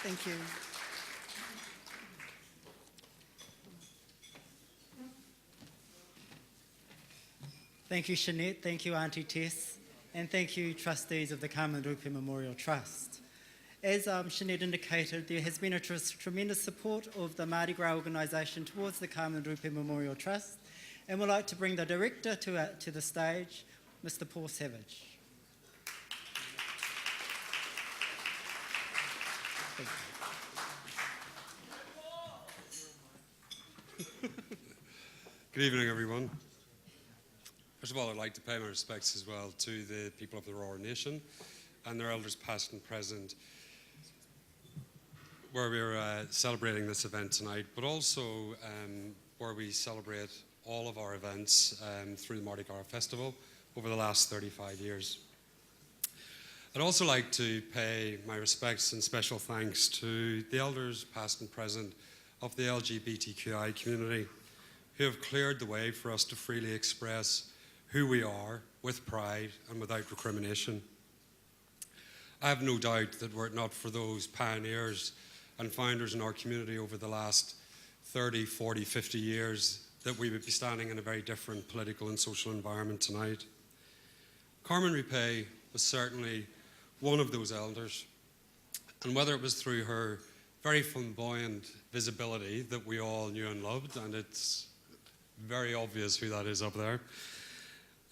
Thank you. Thank you, Sinead. Thank you, Auntie Tess. And thank you, trustees of the Carmen Rupe Memorial Trust. As Sinead indicated, there has been a tremendous support of the Mardi Gras organisation towards the Carmen Rupe Memorial Trust, and we'd like to bring the director to the stage, Mr. Paul Savage. Thank you. Good evening, everyone. First of all, I'd like to pay my respects as well to the people of the Roar Nation and their elders past and present, where we're celebrating this event tonight, but also where we celebrate all of our events through the Mardi Gras Festival over the last 35 years. I'd also like to pay my respects and special thanks to the elders past and present of the LGBTQI community who have cleared the way for us to freely express who we are with pride and without recrimination. I have no doubt that were it not for those pioneers and founders in our community over the last 30, 40, 50 years, that we would be standing in a very different political and social environment tonight. Carmen Rupe was certainly one of those elders, and whether it was through her very flamboyant visibility that we all knew and loved, and it's very obvious who that is up there,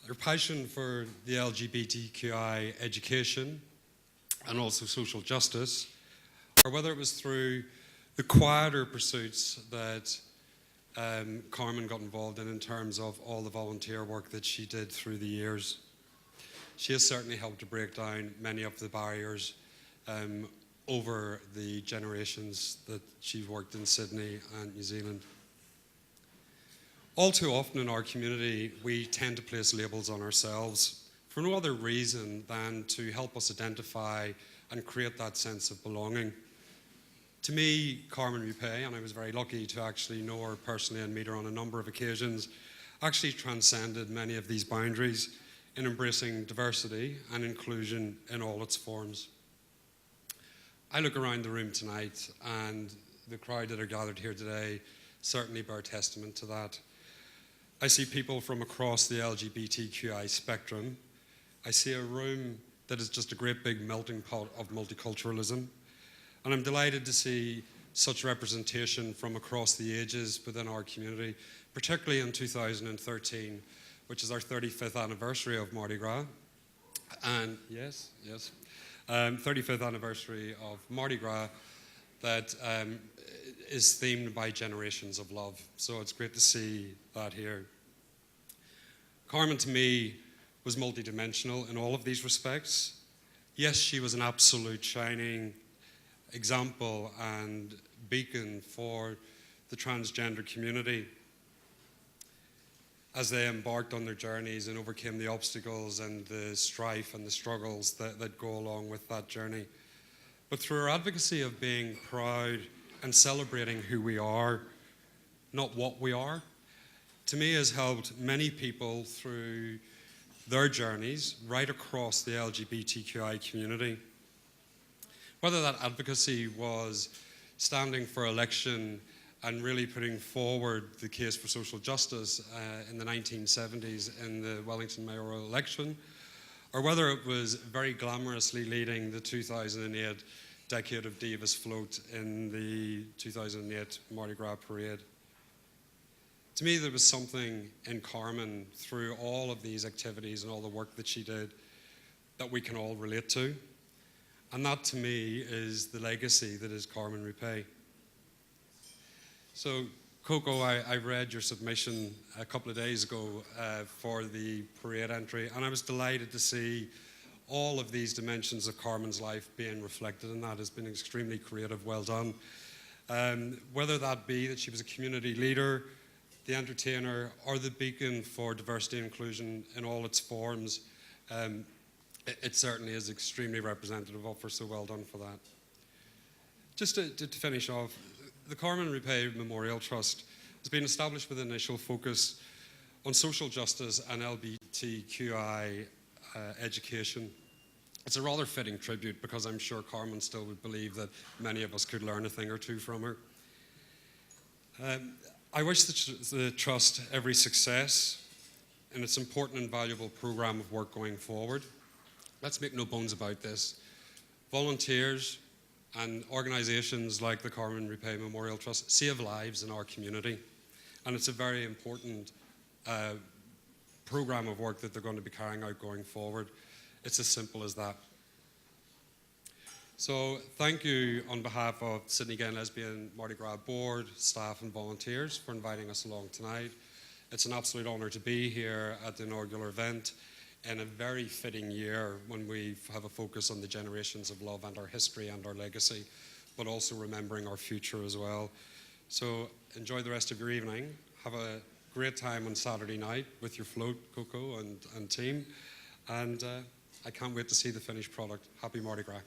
her passion for the LGBTQI education and also social justice, or whether it was through the quieter pursuits that Carmen got involved in terms of all the volunteer work that she did through the years. She has certainly helped to break down many of the barriers over the generations that she's worked in Sydney and New Zealand. All too often in our community, we tend to place labels on ourselves for no other reason than to help us identify and create that sense of belonging. To me, Carmen Rupe, and I was very lucky to actually know her personally and meet her on a number of occasions, actually transcended many of these boundaries in embracing diversity and inclusion in all its forms. I look around the room tonight, and the crowd that are gathered here today certainly bear testament to that. I see people from across the LGBTQI spectrum. I see a room that is just a great big melting pot of multiculturalism. And I'm delighted to see such representation from across the ages within our community, particularly in 2013, which is our 35th anniversary of Mardi Gras. And yes, 35th anniversary of Mardi Gras that is themed by generations of love. So it's great to see that here. Carmen, to me, was multidimensional in all of these respects. Yes, she was an absolute shining example and beacon for the transgender community as they embarked on their journeys and overcame the obstacles and the strife and the struggles that go along with that journey. But through her advocacy of being proud and celebrating who we are, not what we are, to me has helped many people through their journeys right across the LGBTQI community. Whether that advocacy was standing for election and really putting forward the case for social justice in the 1970s in the Wellington mayoral election, or whether it was very glamorously leading the 2008 Decade of Divas float in the 2008 Mardi Gras parade. To me, there was something in Carmen through all of these activities and all the work that she did that we can all relate to. And that, to me, is the legacy that is Carmen Rupe. So, Coco, I read your submission a couple of days ago for the parade entry, and I was delighted to see all of these dimensions of Carmen's life being reflected in that. Has been extremely creative, well done. Whether that be that she was a community leader, the entertainer, or the beacon for diversity and inclusion in all its forms, it certainly is extremely representative of her, so well done for that. Just to finish off, the Carmen Rupe Memorial Trust has been established with an initial focus on social justice and LGBTQI education. It's a rather fitting tribute because I'm sure Carmen still would believe that many of us could learn a thing or two from her. I wish the Trust every success in its important and valuable programme of work going forward. Let's make no bones about this. Volunteers and organisations like the Carmen Rupe Memorial Trust save lives in our community, and it's a very important programme of work that they're going to be carrying out going forward. It's as simple as that. So thank you on behalf of Sydney Gay and Lesbian Mardi Gras Board, staff and volunteers for inviting us along tonight. It's an absolute honour to be here at the inaugural event in a very fitting year when we have a focus on the generations of love and our history and our legacy, but also remembering our future as well. So enjoy the rest of your evening. Have a great time on Saturday night with your float, Coco and team. And I can't wait to see the finished product. Happy Mardi Gras.